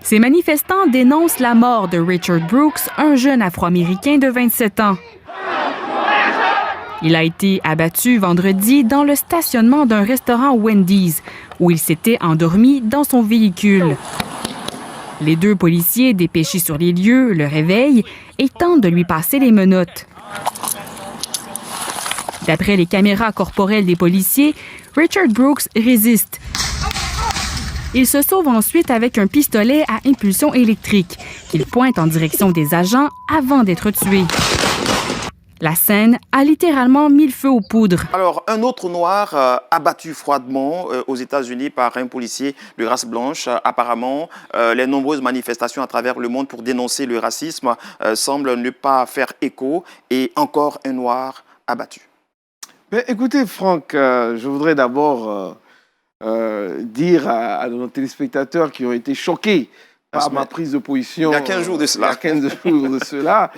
Ces manifestants dénoncent la mort de Richard Brooks, un jeune Afro-Américain de 27 ans. Il a été abattu vendredi dans le stationnement d'un restaurant Wendy's, où il s'était endormi dans son véhicule. Les deux policiers dépêchés sur les lieux le réveillent et tentent de lui passer les menottes. D'après les caméras corporelles des policiers, Richard Brooks résiste. Il se sauve ensuite avec un pistolet à impulsion électrique qu'il pointe en direction des agents avant d'être tué. La scène a littéralement mis le feu aux poudres. Alors, un autre noir abattu froidement aux États-Unis par un policier de race blanche. Apparemment, les nombreuses manifestations à travers le monde pour dénoncer le racisme semblent ne pas faire écho. Et encore un noir abattu. Mais écoutez, Franck, je voudrais d'abord dire à nos téléspectateurs qui ont été choqués par ma prise de position il y a 15 jours de cela,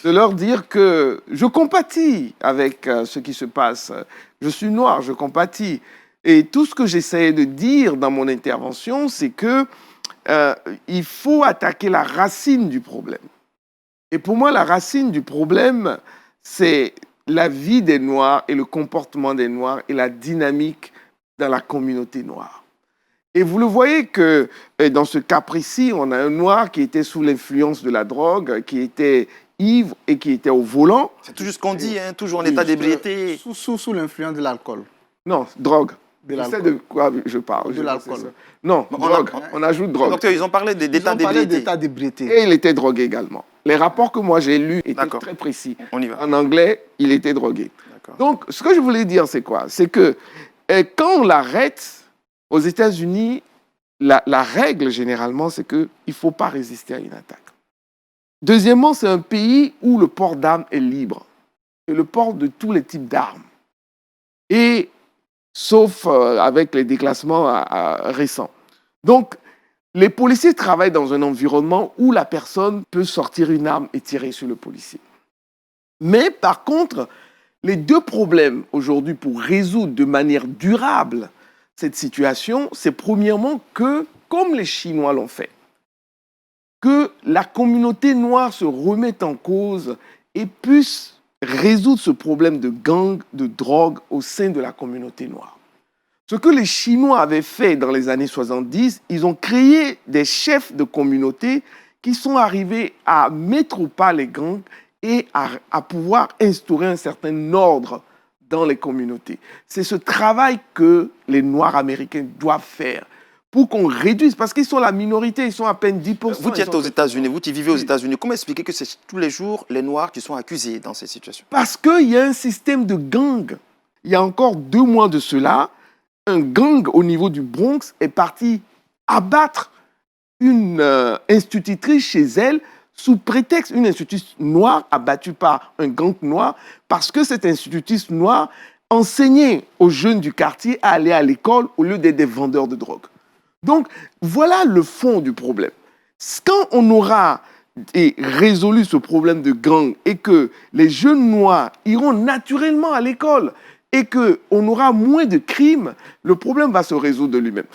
de leur dire que je compatis avec ce qui se passe. Je suis noir, je compatis. Et tout ce que j'essayais de dire dans mon intervention, c'est que il faut attaquer la racine du problème. Et pour moi, la racine du problème, c'est la vie des Noirs et le comportement des Noirs et la dynamique dans la communauté noire. Et vous le voyez que dans ce cas précis, on a un Noir qui était sous l'influence de la drogue, qui était ivre et qui était au volant. C'est tout juste ce qu'on dit, hein, toujours en état d'ébriété. Sous l'influence de l'alcool. Non, drogue. De c'est de quoi je parle. De l'alcool. Non, drogue. On ajoute drogue. Docteur, ils ont parlé d'état d'ébriété. Et il était drogué également. Les rapports que moi j'ai lus étaient très précis. On y va. En anglais, il était drogué. Donc, ce que je voulais dire, c'est quoi? C'est que quand on l'arrête, aux États-Unis, la règle, généralement, c'est qu'il ne faut pas résister à une attaque. Deuxièmement, c'est un pays où le port d'armes est libre. Et le port de tous les types d'armes. Et sauf avec les déclassements récents. Donc, les policiers travaillent dans un environnement où la personne peut sortir une arme et tirer sur le policier. Mais par contre, les deux problèmes aujourd'hui pour résoudre de manière durable cette situation, c'est premièrement que, comme les Chinois l'ont fait, que la communauté noire se remette en cause et puisse résoudre ce problème de gang, de drogue au sein de la communauté noire. Ce que les Chinois avaient fait dans les années 70, ils ont créé des chefs de communauté qui sont arrivés à mettre au pas les gangs et à pouvoir instaurer un certain ordre dans les communautés. C'est ce travail que les Noirs américains doivent faire pour qu'on réduise, parce qu'ils sont la minorité, ils sont à peine 10%. Vous qui êtes aux États-Unis, vous qui vivez aux États-Unis, comment expliquer que c'est tous les jours les Noirs qui sont accusés dans ces situations? Parce qu'il y a un système de gang. Il y a encore 2 mois de cela, un gang au niveau du Bronx est parti abattre une institutrice chez elle sous prétexte, une institutrice noire abattue par un gang noir, parce que cette institutrice noire enseignait aux jeunes du quartier à aller à l'école au lieu d'être des vendeurs de drogue. Donc, voilà le fond du problème. Quand on aura résolu ce problème de gang et que les jeunes noirs iront naturellement à l'école et qu'on aura moins de crimes, le problème va se résoudre de lui-même.